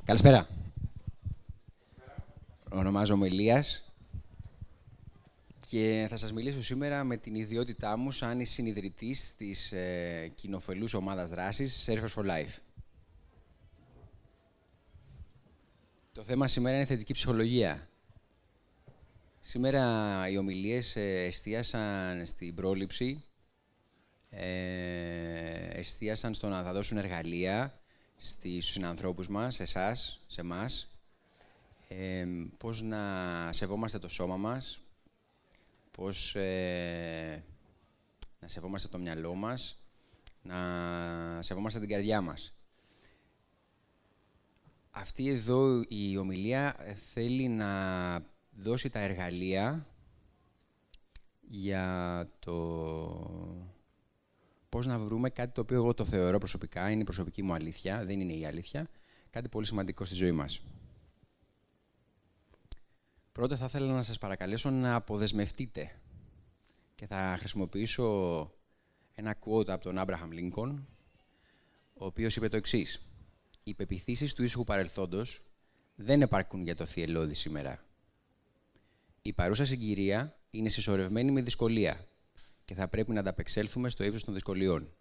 Καλησπέρα. Ονομάζομαι Ηλίας και θα σας μιλήσω σήμερα με την ιδιότητά μου σαν συνιδρυτής της κοινοφελούς ομάδας δράσης Surfers for Life. Το θέμα σήμερα είναι θετική ψυχολογία. Σήμερα οι ομιλίες εστίασαν στην πρόληψη, εστίασαν στο να θα δώσουν εργαλεία στους συνανθρώπους μας, εσάς, σε εμάς, πώς να σεβόμαστε το σώμα μας, πώς να σεβόμαστε το μυαλό μας, να σεβόμαστε την καρδιά μας. Αυτή εδώ η ομιλία θέλει να δώσει τα εργαλεία για το πώς να βρούμε κάτι το οποίο εγώ το θεωρώ προσωπικά, είναι η προσωπική μου αλήθεια, δεν είναι η αλήθεια, κάτι πολύ σημαντικό στη ζωή μας. Πρώτα θα ήθελα να σας παρακαλέσω να αποδεσμευτείτε και θα χρησιμοποιήσω ένα quote από τον Άμπραχαμ Λίνκολν, ο οποίος είπε το εξής: «Οι πεποιθήσεις του ήσυχου παρελθόντος δεν επαρκούν για το θυελλώδη σήμερα. Η παρούσα συγκυρία είναι συσσωρευμένη με δυσκολία και θα πρέπει να ανταπεξέλθουμε στο ύψος των δυσκολιών.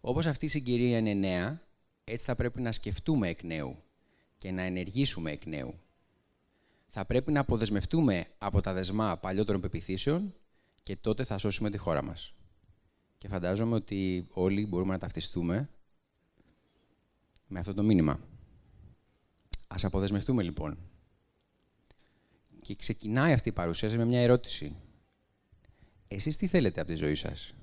Όπως αυτή η συγκυρία είναι νέα, έτσι θα πρέπει να σκεφτούμε εκ νέου και να ενεργήσουμε εκ νέου. Θα πρέπει να αποδεσμευτούμε από τα δεσμά παλιότερων πεποιθήσεων και τότε θα σώσουμε τη χώρα μας». Και φαντάζομαι ότι όλοι μπορούμε να ταυτιστούμε με αυτό το μήνυμα. Ας αποδεσμευτούμε λοιπόν. Και ξεκινάει αυτή η παρουσίαση με μια ερώτηση. Εσείς τι θέλετε από τη ζωή σας?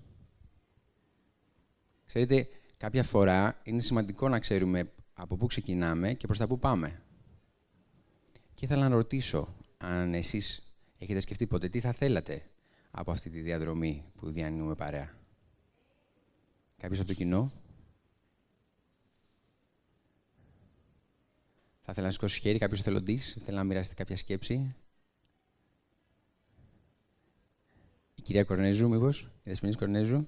Ξέρετε, κάποια φορά είναι σημαντικό να ξέρουμε από πού ξεκινάμε και προς τα πού πάμε. Και ήθελα να ρωτήσω αν εσείς έχετε σκεφτεί ποτέ τι θα θέλατε από αυτή τη διαδρομή που διανύουμε παρέα. Κάποιος από το κοινό? Θα ήθελα να σηκώσει χέρι, κάποιος εθελοντής, θέλει να μοιράσετε κάποια σκέψη. Η κυρία Κορνέζου, μήπως, η Δεσποινής Κορνέζου.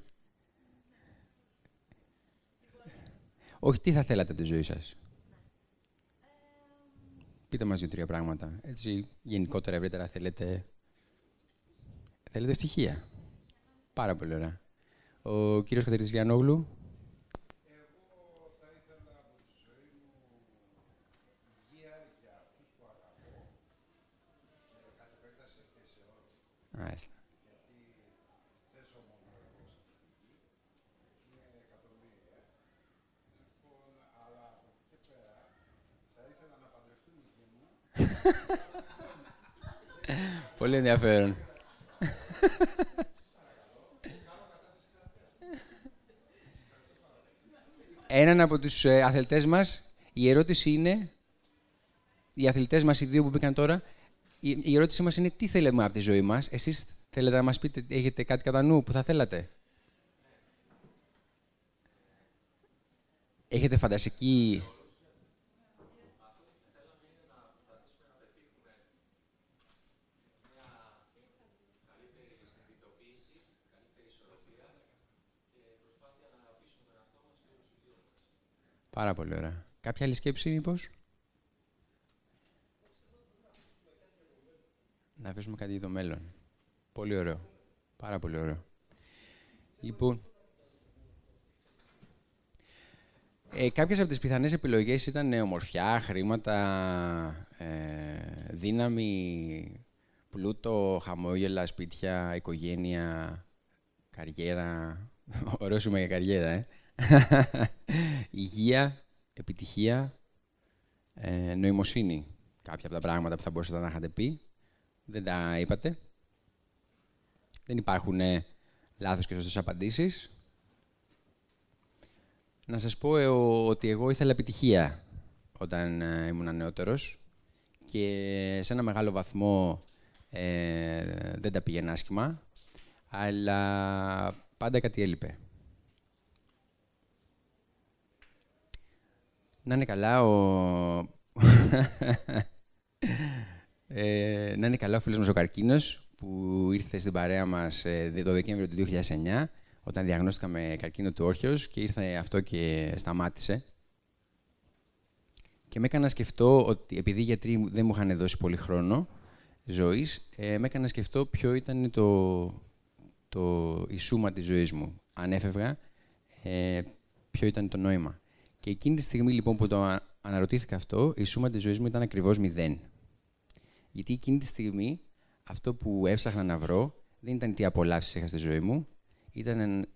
Όχι, τι θα θέλατε από τη ζωή σας? Πείτε μας 2-3 πράγματα. Έτσι, γενικότερα, ευρύτερα, θέλετε στοιχεία. Πάρα πολύ ωραία. Ο κύριος Κατερίνης Γιαννόγλου. Εγώ θα ήθελα από τη ζωή μου υγεία για αυτούς που αγαπώ και κατ' επέκταση και σε όλους. Μάλιστα. Γιατί δεν ζω μόνο εγώ σε αυτή τη γη, είναι εκατομμύρια. Λοιπόν, αλλά από εκεί και πέρα θα ήθελα να παντρευτούν οι γη μου. Πολύ ενδιαφέρον. Έναν από τους αθλητές μας, η ερώτηση είναι, οι αθλητές μας, οι δύο που μπήκαν τώρα, η ερώτηση μας είναι τι θέλουμε από τη ζωή μας. Εσείς θέλετε να μας πείτε, έχετε κάτι κατά νου που θα θέλατε? Έχετε φανταστική... Πάρα πολύ ωραία. Κάποια άλλη σκέψη, μήπως? Να αφήσουμε κάτι για το μέλλον. Πολύ ωραίο. Πάρα πολύ ωραίο. Λοιπόν, κάποιες από τις πιθανές επιλογές ήταν ομορφιά, χρήματα, δύναμη, πλούτο, χαμόγελα, σπίτια, οικογένεια, καριέρα. Ωραίο σήμα για καριέρα, υγεία, επιτυχία, νοημοσύνη. Κάποια από τα πράγματα που θα μπορούσατε να είχατε πει. Δεν τα είπατε. Δεν υπάρχουν λάθος και σωστές απαντήσεις. Να σας πω ότι εγώ ήθελα επιτυχία όταν ήμουν νεότερος και σε ένα μεγάλο βαθμό δεν τα πήγαινα άσχημα, αλλά πάντα κάτι έλειπε. Να είναι καλά να είναι καλά ο φίλος μας ο Καρκίνος, που ήρθε στην παρέα μας το Δεκέμβριο του 2009, όταν διαγνώστηκα με καρκίνο του όρχεως και ήρθε αυτό και σταμάτησε. Και με έκανε να σκεφτώ ότι, επειδή οι γιατροί δεν μου είχαν δώσει πολύ χρόνο ζωής, με έκανε να σκεφτώ ποιο ήταν η σούμα της ζωής μου. Αν έφευγα, ποιο ήταν το νόημα. Και εκείνη τη στιγμή λοιπόν που το αναρωτήθηκα αυτό, η σούμα της ζωής μου ήταν ακριβώς 0. Γιατί εκείνη τη στιγμή αυτό που έψαχνα να βρω δεν ήταν τι απολαύσεις είχα στη ζωή μου.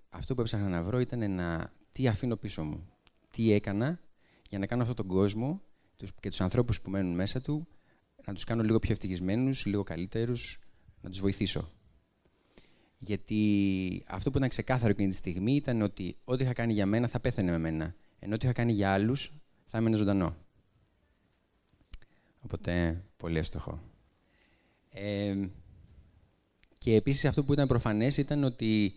Αυτό που έψαχνα να βρω ήταν τι αφήνω πίσω μου. Τι έκανα για να κάνω αυτόν τον κόσμο και τους ανθρώπους που μένουν μέσα του, να τους κάνω λίγο πιο ευτυχισμένους, λίγο καλύτερους, να τους βοηθήσω. Γιατί αυτό που ήταν ξεκάθαρο εκείνη τη στιγμή ήταν ότι ό,τι είχα κάνει για μένα θα πέθανε με μένα. Ενώ ό,τι είχα κάνει για άλλους θα έμενε ζωντανό. Οπότε, πολύ εύστοχο. Και επίσης αυτό που ήταν προφανές ήταν ότι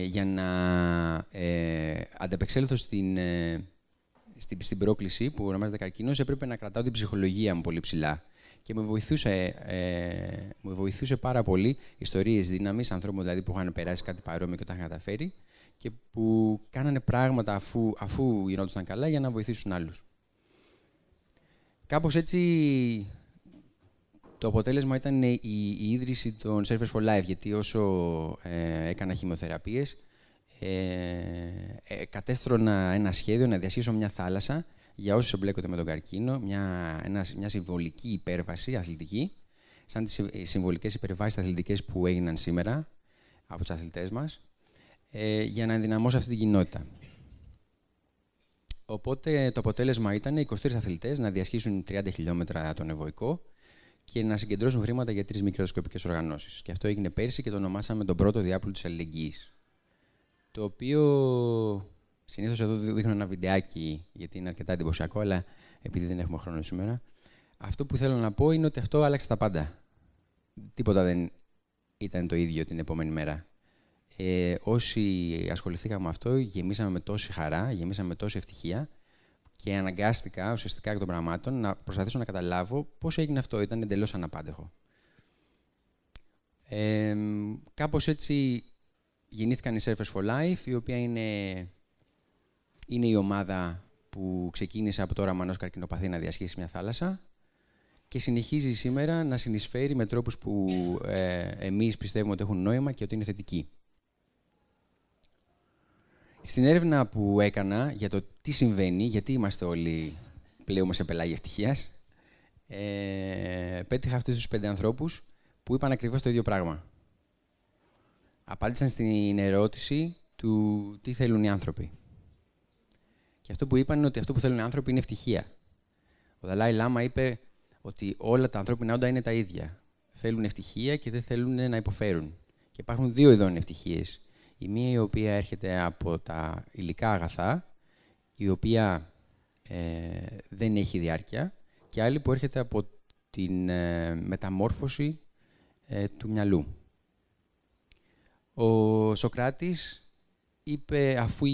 για να ανταπεξέλθω στην πρόκληση που ονομάζεται καρκίνος, έπρεπε να κρατάω την ψυχολογία μου πολύ ψηλά. Και με βοηθούσε πάρα πολύ ιστορίες δύναμης, ανθρώπων δηλαδή που είχαν περάσει κάτι παρόμοιο και τα είχαν καταφέρει και που κάνανε πράγματα αφού γινόντουσαν καλά για να βοηθήσουν άλλους. Κάπως έτσι το αποτέλεσμα ήταν η ίδρυση των Surfers for Life, γιατί όσο έκανα χημειοθεραπείες, κατέστρωνα ένα σχέδιο να διασχίσω μια θάλασσα για όσους εμπλέκονται με τον καρκίνο, μια συμβολική υπέρβαση αθλητική, σαν τις συμβολικές υπερβάσεις αθλητικές που έγιναν σήμερα από τους αθλητές μας, για να ενδυναμώσω αυτή την κοινότητα. Οπότε το αποτέλεσμα ήταν 23 αθλητές να διασχίσουν 30 χιλιόμετρα τον Ευωικό και να συγκεντρώσουν χρήματα για 3 μικροσκοπικές οργανώσεις. Και αυτό έγινε πέρσι και το ονομάσαμε τον πρώτο διάπλο της αλληλεγγύης. Το οποίο συνήθως εδώ δείχνω ένα βιντεάκι, γιατί είναι αρκετά εντυπωσιακό, αλλά επειδή δεν έχουμε χρόνο σήμερα. Αυτό που θέλω να πω είναι ότι αυτό άλλαξε τα πάντα. Τίποτα δεν ήταν το ίδιο την επόμενη μέρα. Όσοι ασχοληθήκαμε με αυτό, γεμίσαμε με τόση χαρά, γεμίσαμε με τόση ευτυχία και αναγκάστηκα ουσιαστικά εκ των πραγμάτων να προσπαθήσω να καταλάβω πώς έγινε αυτό. Ήταν εντελώς αναπάντεχο. Κάπως έτσι γεννήθηκαν οι Surfers for Life, η οποία είναι η ομάδα που ξεκίνησε από το όραμα ενός καρκινοπαθή να διασχίσει μια θάλασσα και συνεχίζει σήμερα να συνεισφέρει με τρόπους που εμείς πιστεύουμε ότι έχουν νόημα και ότι είναι θετικοί. Στην έρευνα που έκανα για το τι συμβαίνει, γιατί είμαστε όλοι πλέον σε πελάγια ευτυχίας, πέτυχα αυτούς τους 5 ανθρώπους που είπαν ακριβώς το ίδιο πράγμα. Απάντησαν στην ερώτηση του τι θέλουν οι άνθρωποι. Και αυτό που είπαν είναι ότι αυτό που θέλουν οι άνθρωποι είναι ευτυχία. Ο Δαλάι Λάμα είπε ότι όλα τα ανθρώπινα όντα είναι τα ίδια. Θέλουν ευτυχία και δεν θέλουν να υποφέρουν. Και υπάρχουν 2 ειδών ευτυχίες. Η μία η οποία έρχεται από τα υλικά αγαθά, η οποία δεν έχει διάρκεια, και άλλη που έρχεται από την μεταμόρφωση του μυαλού. Ο Σοκράτης αφού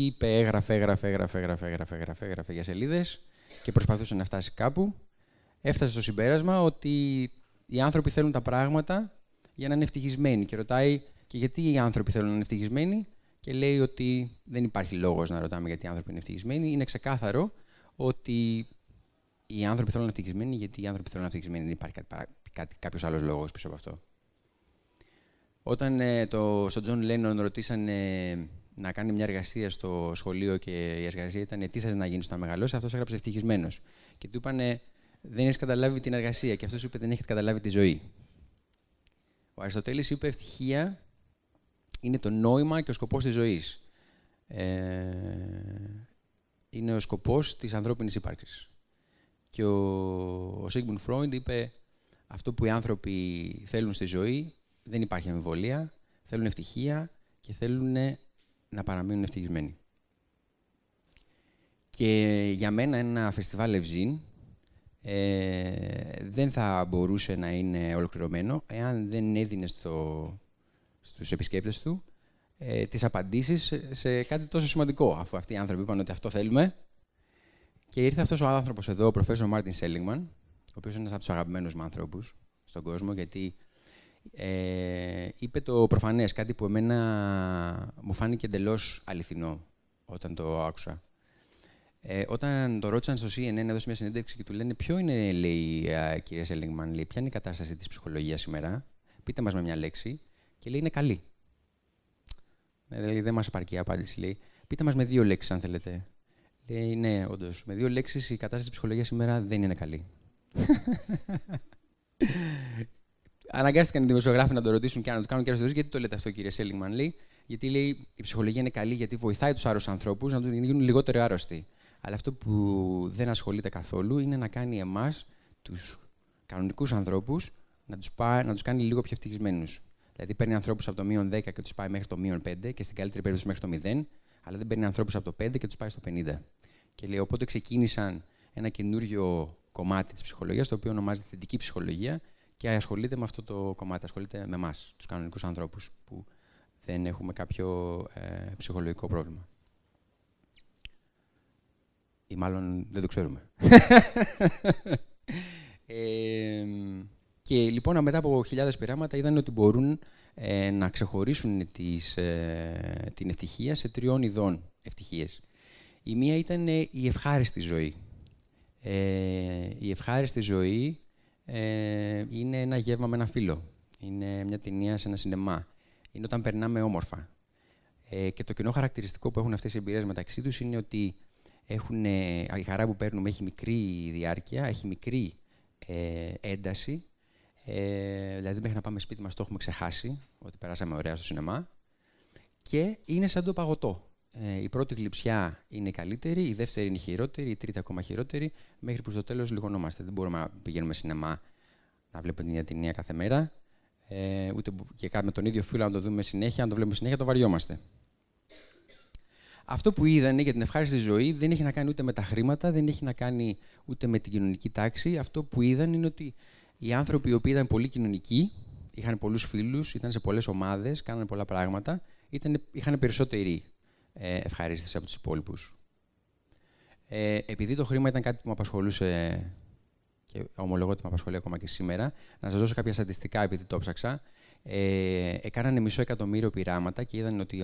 έγραφε για σελίδες και προσπαθούσε να φτάσει κάπου, έφτασε στο συμπέρασμα ότι οι άνθρωποι θέλουν τα πράγματα για να είναι ευτυχισμένοι και ρωτάει και γιατί οι άνθρωποι θέλουν να είναι ευτυχισμένοι και λέει ότι δεν υπάρχει λόγος να ρωτάμε γιατί οι άνθρωποι είναι ευτυχισμένοι. Είναι ξεκάθαρο ότι οι άνθρωποι θέλουν να είναι ευτυχισμένοι γιατί οι άνθρωποι θέλουν να είναι ευτυχισμένοι. Δεν υπάρχει κάποιος άλλος λόγος πίσω από αυτό. Όταν στον Τζον Λένον ρωτήσανε να κάνει μια εργασία στο σχολείο και η εργασία ήταν τι θες να γίνεις όταν μεγαλώσεις, αυτός έγραψε ευτυχισμένος. Και του είπανε δεν έχεις καταλάβει την εργασία και αυτός είπε δεν έχεις καταλάβει τη ζωή. Ο Αριστοτέλης είπε ευτυχία είναι το νόημα και ο σκοπός της ζωής. Είναι ο σκοπός της ανθρώπινης ύπαρξης. Και ο Σίγμουντ Φρόιντ είπε αυτό που οι άνθρωποι θέλουν στη ζωή δεν υπάρχει αμφιβολία, θέλουν ευτυχία και θέλουν να παραμείνουν ευτυχισμένοι. Και για μένα ένα φεστιβάλ Ευζήν δεν θα μπορούσε να είναι ολοκληρωμένο εάν δεν έδινε στους επισκέπτες του τις απαντήσεις σε κάτι τόσο σημαντικό, αφού αυτοί οι άνθρωποι είπαν ότι αυτό θέλουμε. Και ήρθε αυτός ο άνθρωπος εδώ, ο προφέσορ Μάρτιν Σέλιγμαν, ο οποίος είναι ένας από τους αγαπημένους μου ανθρώπους στον κόσμο, γιατί είπε το προφανές, κάτι που εμένα μου φάνηκε εντελώς αληθινό όταν το άκουσα. Όταν το ρώτησαν στο CNN, έδωσε μια συνέντευξη και του λένε ποιο είναι, λέει, κυρία Σέλιγμαν, λέει, ποια είναι η κατάσταση της ψυχολογίας σήμερα, πείτε μας με μια λέξη, και λέει είναι καλή. Λέει, δεν μας επαρκεί η απάντηση, λέει. Πείτε μας με 2 λέξεις, αν θέλετε. Λέει, ναι, όντως, με 2 λέξεις η κατάσταση της ψυχολογίας σήμερα δεν είναι καλή. Αναγκάστηκαν οι δημοσιογράφοι να το ρωτήσουν και να το κάνουν και ερωτήσεις. Γιατί το λέτε αυτό, κύριε Σέλιγμαν, λέει. Γιατί λέει η ψυχολογία είναι καλή, γιατί βοηθάει τους άρρωστους ανθρώπους να γίνουν λιγότερο άρρωστοι. Αλλά αυτό που δεν ασχολείται καθόλου είναι να κάνει εμάς, τους κανονικούς ανθρώπους, να τους κάνει λίγο πιο ευτυχισμένους. Δηλαδή παίρνει ανθρώπους από το -10 και τους πάει μέχρι το -5 και στην καλύτερη περίπτωση μέχρι το 0, αλλά δεν παίρνει ανθρώπους από το 5 και τους πάει στο 50. Και λέει, οπότε ξεκίνησαν ένα καινούριο κομμάτι της ψυχολογίας, το οποίο ονομάζεται θετική ψυχολογία και ασχολείται με αυτό το κομμάτι, ασχολείται με εμάς, τους κανονικούς ανθρώπους που δεν έχουμε κάποιο ψυχολογικό πρόβλημα. Ή μάλλον δεν το ξέρουμε. Και λοιπόν, μετά από χιλιάδες πειράματα, είδαν ότι μπορούν να ξεχωρίσουν την ευτυχία σε 3 ειδών ευτυχίες. Η μία ήταν η ευχάριστη ζωή. Η ευχάριστη ζωή είναι ένα γεύμα με ένα φίλο. Είναι μια ταινία σε ένα σινεμά. Είναι όταν περνάμε όμορφα. Και το κοινό χαρακτηριστικό που έχουν αυτές οι εμπειρίες μεταξύ τους είναι ότι η χαρά που παίρνουμε έχει μικρή διάρκεια, έχει μικρή ένταση. Δηλαδή, μέχρι να πάμε σπίτι μας το έχουμε ξεχάσει, ότι περάσαμε ωραία στο σινεμά. Και είναι σαν το παγωτό. Η πρώτη γλειψιά είναι η καλύτερη, η δεύτερη είναι η χειρότερη, η τρίτη ακόμα χειρότερη, μέχρι που στο τέλος λιγονόμαστε. Δεν μπορούμε να πηγαίνουμε σινεμά να βλέπουμε την ίδια ταινία κάθε μέρα, ούτε και με τον ίδιο φίλο να το δούμε συνέχεια, αν το βλέπουμε συνέχεια, το βαριόμαστε. Αυτό που είδανε για την ευχάριστη ζωή δεν έχει να κάνει ούτε με τα χρήματα, δεν έχει να κάνει ούτε με την κοινωνική τάξη. Αυτό που είδαν είναι ότι οι άνθρωποι οι οποίοι ήταν πολύ κοινωνικοί, είχαν πολλούς φίλους, ήταν σε πολλές ομάδες, κάνανε πολλά πράγματα, είχαν περισσότερη ευχαρίστηση από τους υπόλοιπους. Επειδή το χρήμα ήταν κάτι που με απασχολούσε και ομολογώ ότι με απασχολεί ακόμα και σήμερα, να σας δώσω κάποια στατιστικά επειδή το ψάξα. Έκανανε 500.000 πειράματα και είδαν ότι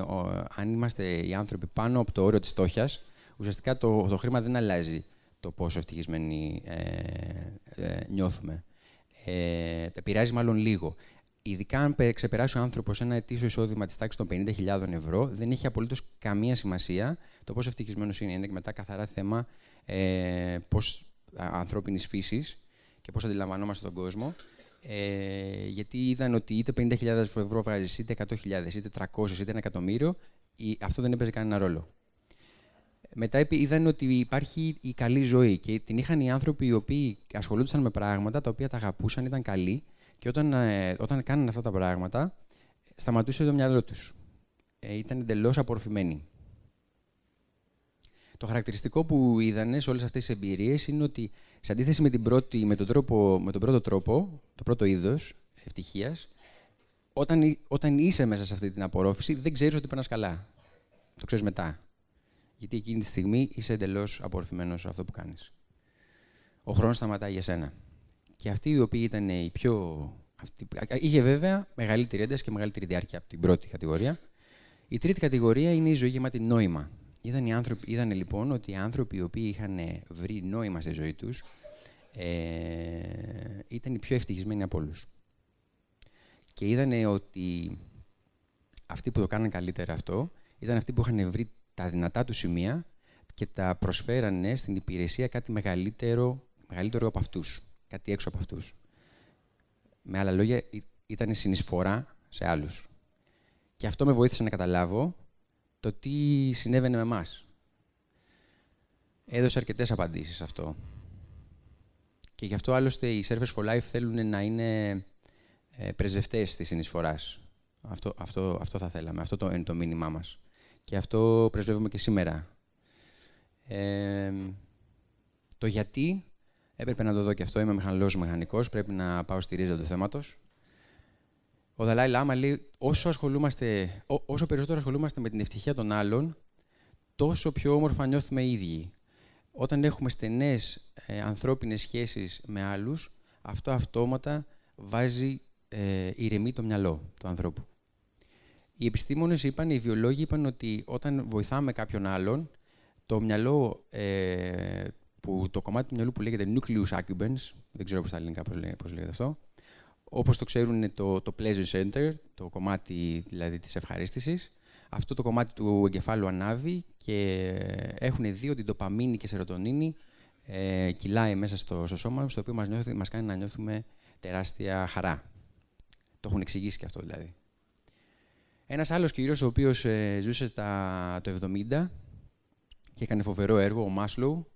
αν είμαστε οι άνθρωποι πάνω από το όριο της φτώχειας, ουσιαστικά το χρήμα δεν αλλάζει το πόσο ευτυχισμένοι νιώθουμε. Επηρεάζει μάλλον λίγο. Ειδικά αν ξεπεράσει ο άνθρωπος ένα ετήσιο εισόδημα της τάξης των 50.000 ευρώ, δεν έχει απολύτως καμία σημασία το πόσο ευτυχισμένος είναι. Είναι μετά καθαρά θέμα ανθρώπινης φύσης και πώς αντιλαμβανόμαστε τον κόσμο. Γιατί είδαν ότι είτε 50.000 ευρώ βγάζεις, είτε 100.000, είτε 300, είτε 1 εκατομμύριο, αυτό δεν έπαιζε κανένα ρόλο. Μετά είδαν ότι υπάρχει η καλή ζωή και την είχαν οι άνθρωποι οι οποίοι ασχολούνταν με πράγματα τα οποία τα αγαπούσαν, ήταν καλοί και όταν κάνανε αυτά τα πράγματα, σταματούσε το μυαλό τους. Ήταν εντελώς απορροφημένοι. Το χαρακτηριστικό που είδανε σε όλες αυτές τις εμπειρίες είναι ότι, σε αντίθεση με τον πρώτο τρόπο, το πρώτο είδος ευτυχίας, όταν είσαι μέσα σε αυτή την απορρόφηση, δεν ξέρεις ότι περνάς καλά. Το ξέρεις μετά. Γιατί εκείνη τη στιγμή είσαι εντελώς απορροφημένος σε αυτό που κάνεις. Ο χρόνος σταματάει για σένα. Και αυτοί οι οποίοι ήταν οι πιο... είχε βέβαια μεγαλύτερη ένταση και μεγαλύτερη διάρκεια από την πρώτη κατηγορία. Η τρίτη κατηγορία είναι η ζωή γεμάτη νόημα. Είδανε λοιπόν ότι οι άνθρωποι οι οποίοι είχαν βρει νόημα στη ζωή τους ήταν οι πιο ευτυχισμένοι από όλους. Και είδανε ότι αυτοί που το κάναν καλύτερα αυτό ήταν αυτοί που είχαν βρει τα δυνατά του σημεία και τα προσφέρανε στην υπηρεσία κάτι μεγαλύτερο από αυτούς, κάτι έξω από αυτούς. Με άλλα λόγια, ήταν συνεισφορά σε άλλους. Και αυτό με βοήθησε να καταλάβω το τι συνέβαινε με εμάς. Έδωσε αρκετές απαντήσεις σε αυτό. Και γι' αυτό άλλωστε οι Surfers for Life θέλουν να είναι πρεσβευτές της συνεισφοράς. Αυτό θα θέλαμε. Αυτό είναι το μήνυμά μας. Και αυτό πρεσβεύουμε και σήμερα. Το γιατί έπρεπε να το δω και αυτό. Είμαι μηχανικός, πρέπει να πάω στη ρίζα του θέματος. Ο Δαλάι Λάμα λέει, όσο περισσότερο ασχολούμαστε με την ευτυχία των άλλων, τόσο πιο όμορφα νιώθουμε οι ίδιοι. Όταν έχουμε στενές ανθρώπινες σχέσεις με άλλους, αυτό αυτόματα ηρεμεί το μυαλό του ανθρώπου. Οι επιστήμονες οι βιολόγοι είπαν ότι όταν βοηθάμε κάποιον άλλον, το μυαλό, το κομμάτι του μυαλού που λέγεται nucleus accumbens, δεν ξέρω πώς στα ελληνικά πώς λέγεται αυτό, όπως το ξέρουν είναι το pleasure center, το κομμάτι δηλαδή της ευχαρίστησης. Αυτό το κομμάτι του εγκεφάλου ανάβει και έχουν δει ότι η ντοπαμίνη και η σερωτονίνη κυλάει μέσα στο σώμα μας, το οποίο μας κάνει να νιώθουμε τεράστια χαρά. Το έχουν εξηγήσει και αυτό δηλαδή. Ένας άλλος κύριος, ο οποίος ζούσε το 70 και έκανε φοβερό έργο, ο Μάσλοου,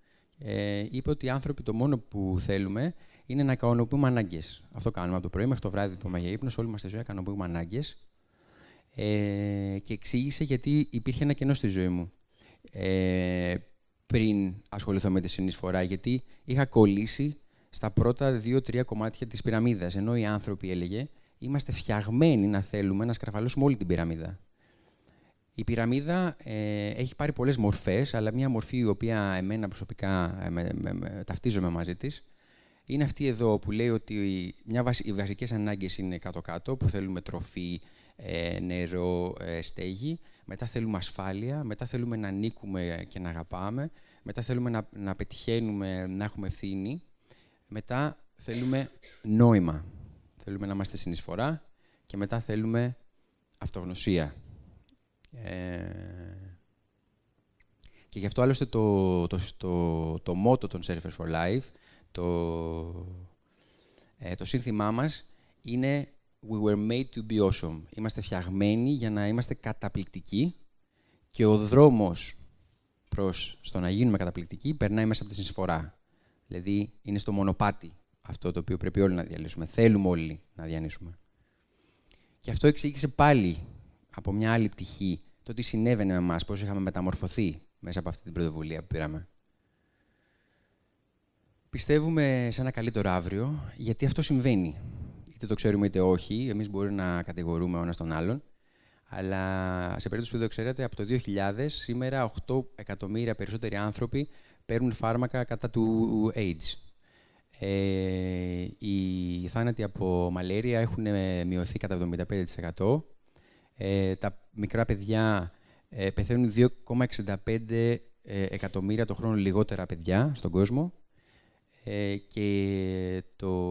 είπε ότι οι άνθρωποι το μόνο που θέλουμε είναι να ικανοποιούμε ανάγκες. Αυτό κάνουμε από το πρωί μέχρι το βράδυ που πάμε για ύπνο, όλη μας τη ζωή ικανοποιούμε ανάγκες. Και εξήγησε γιατί υπήρχε ένα κενό στη ζωή μου πριν ασχοληθώ με τη συνεισφορά, γιατί είχα κολλήσει στα πρώτα 2-3 κομμάτια της πυραμίδας, ενώ οι άνθρωποι, έλεγε, είμαστε φτιαγμένοι να θέλουμε να σκαρφαλώσουμε όλη την πυραμίδα. Η πυραμίδα έχει πάρει πολλές μορφές, αλλά μια μορφή η οποία εμένα προσωπικά ταυτίζομαι μαζί της, είναι αυτή εδώ που λέει ότι οι βασικές ανάγκες είναι κάτω-κάτω, που θέλουμε τροφή, νερό, στέγη. Μετά θέλουμε ασφάλεια, μετά θέλουμε να ανήκουμε και να αγαπάμε, μετά θέλουμε να πετυχαίνουμε, να έχουμε ευθύνη, μετά θέλουμε νόημα. Θέλουμε να είμαστε συνεισφορά και μετά θέλουμε αυτογνωσία. Και γι' αυτό άλλωστε το μότο των Surfers for Life, το σύνθημά μας είναι We were made to be awesome. Είμαστε φτιαγμένοι για να είμαστε καταπληκτικοί και ο δρόμος προς το να γίνουμε καταπληκτικοί περνάει μέσα από τη συνεισφορά. Δηλαδή, είναι στο μονοπάτι αυτό το οποίο πρέπει όλοι να διαλύσουμε. Θέλουμε όλοι να διανύσουμε. Και αυτό εξήγησε πάλι από μια άλλη πτυχή το τι συνέβαινε με εμάς, πώς είχαμε μεταμορφωθεί μέσα από αυτή την πρωτοβουλία που πήραμε. Πιστεύουμε σε ένα καλύτερο αύριο, γιατί αυτό συμβαίνει. Είτε το ξέρουμε είτε όχι, εμείς μπορούμε να κατηγορούμε ο ένας τον άλλον. Αλλά σε περίπτωση που δεν το ξέρετε, από το 2000, σήμερα 8 εκατομμύρια περισσότεροι άνθρωποι παίρνουν φάρμακα κατά του AIDS. Οι θάνατοι από μαλάρια έχουν μειωθεί κατά 75%. Τα μικρά παιδιά πεθαίνουν 2,65 εκατομμύρια το χρόνο λιγότερα παιδιά στον κόσμο. Και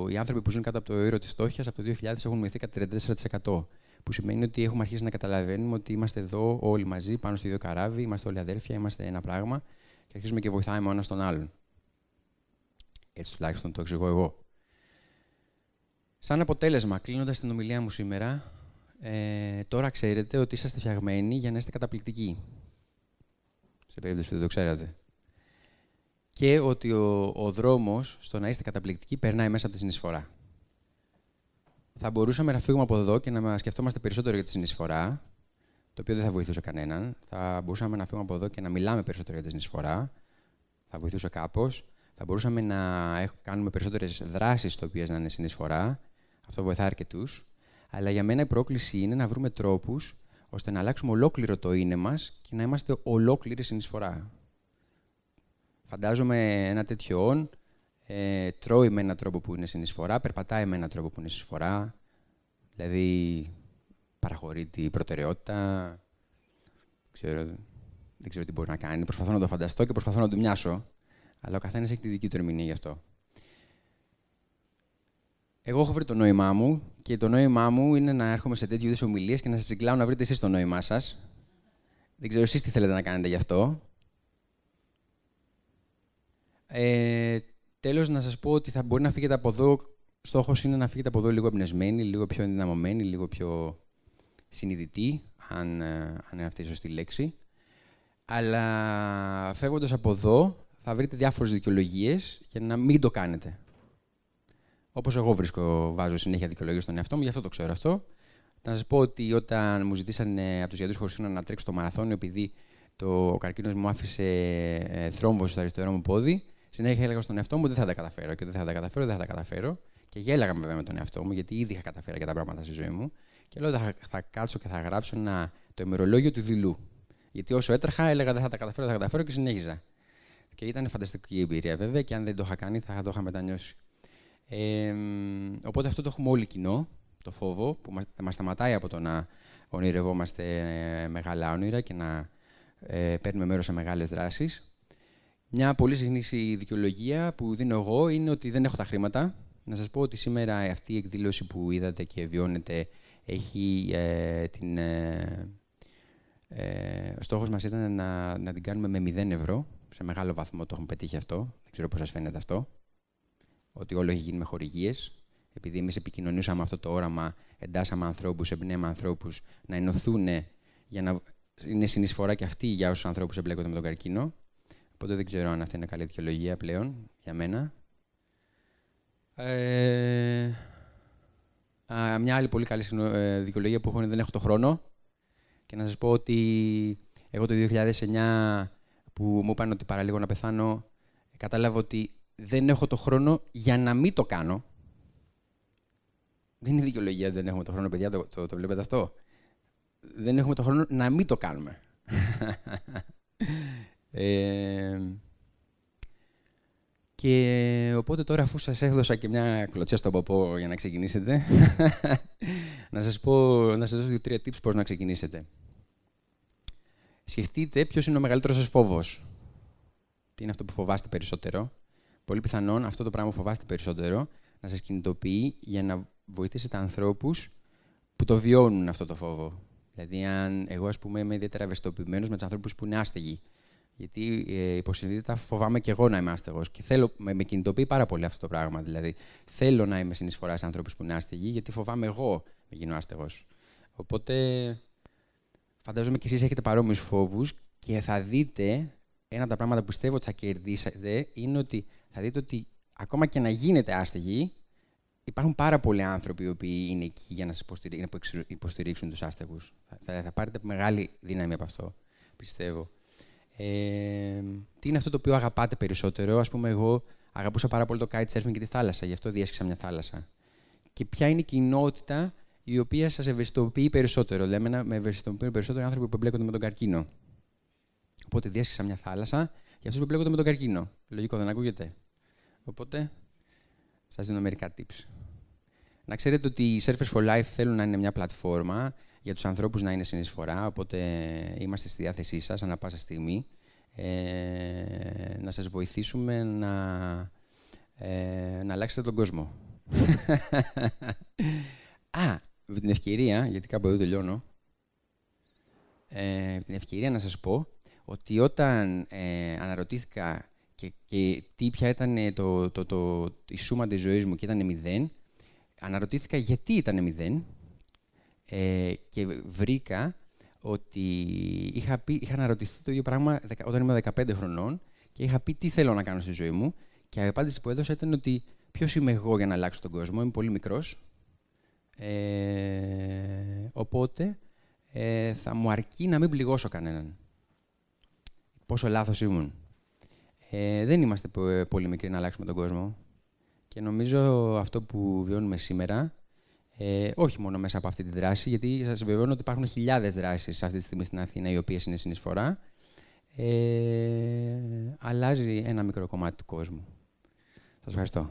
οι άνθρωποι που ζουν κάτω από το όριο της φτώχειας από το 2000 έχουν μειωθεί κατά 34%. Που σημαίνει ότι έχουμε αρχίσει να καταλαβαίνουμε ότι είμαστε εδώ όλοι μαζί, πάνω στο ίδιο καράβι, είμαστε όλοι αδέρφια, είμαστε ένα πράγμα και αρχίζουμε και βοηθάμε ο ένας τον άλλον. Έτσι τουλάχιστον το εξηγώ εγώ. Σαν αποτέλεσμα, κλείνοντας την ομιλία μου σήμερα, τώρα ξέρετε ότι είσαστε φτιαγμένοι για να είστε καταπληκτικοί. Σε περίπτωση που δεν το ξέρατε. Και ότι ο δρόμος στο να είστε καταπληκτικοί περνάει μέσα από τη συνεισφορά. Θα μπορούσαμε να φύγουμε από εδώ και να σκεφτόμαστε περισσότερο για τη συνεισφορά, το οποίο δεν θα βοηθούσε κανέναν. Θα μπορούσαμε να φύγουμε από εδώ και να μιλάμε περισσότερο για τη συνεισφορά. Θα βοηθούσε κάπως. Θα μπορούσαμε να κάνουμε περισσότερες δράσεις, τις οποίες να είναι συνεισφορά. Αυτό βοηθάει αρκετούς. Αλλά για μένα η πρόκληση είναι να βρούμε τρόπους ώστε να αλλάξουμε ολόκληρο το είναι μας και να είμαστε ολόκληρη συνεισφορά. Φαντάζομαι ένα τέτοιο τρώει με έναν τρόπο που είναι συνεισφορά, περπατάει με έναν τρόπο που είναι συνεισφορά, δηλαδή παραχωρεί την προτεραιότητα. Δεν ξέρω τι μπορεί να κάνει. Προσπαθώ να το φανταστώ και προσπαθώ να του μοιάσω, αλλά ο καθένας έχει τη δική του ερμηνεία γι' αυτό. Εγώ έχω βρει το νόημά μου και το νόημά μου είναι να έρχομαι σε τέτοιου είδους ομιλίες και να σας τσιγκλάω να βρείτε εσείς το νόημά σας. Δεν ξέρω εσείς τι θέλετε να κάνετε γι' αυτό. Τέλος, να σας πω ότι θα μπορεί να φύγετε από εδώ. Στόχος είναι να φύγετε από εδώ λίγο εμπνευσμένοι, λίγο πιο ενδυναμωμένοι, λίγο πιο συνειδητοί, αν είναι αυτή η σωστή λέξη. Αλλά φεύγοντας από εδώ, θα βρείτε διάφορες δικαιολογίες για να μην το κάνετε. Όπως εγώ βάζω συνέχεια δικαιολογίες στον εαυτό μου, γι' αυτό το ξέρω αυτό. Να σας πω ότι όταν μου ζητήσανε από τους γιατρούς χωρίς σύνορα να τρέξω το μαραθώνιο, επειδή ο καρκίνος μου άφησε θρόμβωση στο αριστερό μου πόδι, συνέχεια έλεγα στον εαυτό μου ότι δεν θα τα καταφέρω και δεν θα τα καταφέρω, δεν θα τα καταφέρω. Και γέλαγα βέβαια με τον εαυτό μου, γιατί ήδη είχα καταφέρει και τα πράγματα στη ζωή μου. Και λέω θα κάτσω και θα γράψω το ημερολόγιο του δειλού. Γιατί όσο έτρεχα, έλεγα δεν θα τα καταφέρω, δεν θα τα καταφέρω και συνέχιζα. Και ήταν φανταστική εμπειρία βέβαια, και αν δεν το είχα κάνει, θα το είχα μετανιώσει. Οπότε αυτό το έχουμε όλοι κοινό, το φόβο, που μας σταματάει από το να ονειρευόμαστε μεγάλα όνειρα και να παίρνουμε μέρος σε μεγάλες δράσεις. Μια πολύ συχνή δικαιολογία που δίνω εγώ είναι ότι δεν έχω τα χρήματα. Να σας πω ότι σήμερα αυτή η εκδήλωση που είδατε και βιώνετε έχει ο στόχος μας ήταν να την κάνουμε με 0 ευρώ. Σε μεγάλο βαθμό το έχουμε πετύχει αυτό. Δεν ξέρω πώς σας φαίνεται αυτό. Ότι όλο έχει γίνει με χορηγίες. Επειδή εμείς επικοινωνούσαμε αυτό το όραμα, εντάσσαμε ανθρώπους, εμπνέαμε ανθρώπους να ενωθούν για να είναι συνεισφορά και αυτή για όσους ανθρώπους εμπλέκονται με τον καρκίνο. Οπότε δεν ξέρω αν αυτή είναι καλή δικαιολογία πλέον για μένα. Μια άλλη πολύ καλή δικαιολογία που έχω είναι δεν έχω το χρόνο. Και να σας πω ότι εγώ το 2009 που μου είπαν ότι παραλίγο να πεθάνω, κατάλαβα ότι δεν έχω το χρόνο για να μην το κάνω. Δεν είναι δικαιολογία ότι δεν έχουμε το χρόνο, παιδιά, το βλέπετε αυτό. Δεν έχουμε το χρόνο να μην το κάνουμε. Και οπότε τώρα, αφού σας έδωσα και μια κλωτσιά στον ποπό για να ξεκινήσετε, να σας δώσω 2-3 tips πώς να ξεκινήσετε. Σκεφτείτε ποιος είναι ο μεγαλύτερος σας φόβος. Τι είναι αυτό που φοβάστε περισσότερο. Πολύ πιθανόν αυτό το πράγμα που φοβάστε περισσότερο να σας κινητοποιεί για να βοηθήσετε ανθρώπους που το βιώνουν αυτό το φόβο. Δηλαδή, αν εγώ, ας πούμε, είμαι ιδιαίτερα ευαισθητοποιημένος με τους ανθρώπους που είναι άστεγοι. Γιατί υποσυνείδητα φοβάμαι και εγώ να είμαι άστεγος. Και με κινητοποιεί πάρα πολύ αυτό το πράγμα. Δηλαδή, θέλω να είμαι συνεισφορά σε ανθρώπους που είναι άστεγοι, γιατί φοβάμαι εγώ να γίνω άστεγος. Οπότε, φαντάζομαι και εσείς έχετε παρόμοιους φόβους και θα δείτε, ένα από τα πράγματα που πιστεύω ότι θα κερδίσετε είναι ότι θα δείτε ότι ακόμα και να γίνετε άστεγοι, υπάρχουν πάρα πολλοί άνθρωποι οι οποίοι είναι εκεί για να σας υποστηρίξουν τους άστεγους. Θα πάρετε μεγάλη δύναμη από αυτό, πιστεύω. Τι είναι αυτό το οποίο αγαπάτε περισσότερο? Ας πούμε, εγώ αγαπούσα πάρα πολύ το kitesurfing και τη θάλασσα, γι' αυτό διέσχισα μια θάλασσα. Και ποια είναι η κοινότητα η οποία σας ευαισθητοποιεί περισσότερο? Λέμε, με ευαισθητοποιούν περισσότερο οι άνθρωποι που εμπλέκονται με τον καρκίνο. Οπότε διέσχισα μια θάλασσα για αυτούς που εμπλέκονται με τον καρκίνο. Λογικό, δεν ακούγεται? Οπότε, σας δίνω μερικά tips. Να ξέρετε ότι οι Surfers for Life θέλουν να είναι μια πλατφόρμα για τους ανθρώπους να είναι συνεισφορά, οπότε είμαστε στη διάθεσή σας ανά πάσα στιγμή να σας βοηθήσουμε να αλλάξετε τον κόσμο. Με την ευκαιρία, γιατί κάπου εδώ τελειώνω, με την ευκαιρία να σας πω ότι όταν αναρωτήθηκα και ποια ήταν η σούμα της ζωής μου και ήταν 0, αναρωτήθηκα γιατί ήταν 0 και βρήκα ότι είχα αναρωτηθεί το ίδιο πράγμα όταν ήμουν 15 χρονών και είχα πει τι θέλω να κάνω στη ζωή μου και η απάντηση που έδωσα ήταν ότι ποιος είμαι εγώ για να αλλάξω τον κόσμο, είμαι πολύ μικρός, οπότε θα μου αρκεί να μην πληγώσω κανέναν. Πόσο λάθος ήμουν. Δεν είμαστε πολύ μικροί να αλλάξουμε τον κόσμο. Και νομίζω αυτό που βιώνουμε σήμερα, όχι μόνο μέσα από αυτή τη δράση, γιατί σας βεβαιώνω ότι υπάρχουν χιλιάδες δράσεις αυτή τη στιγμή στην Αθήνα, οι οποίες είναι συνεισφορά, αλλάζει ένα μικρό κομμάτι του κόσμου. Σας ευχαριστώ.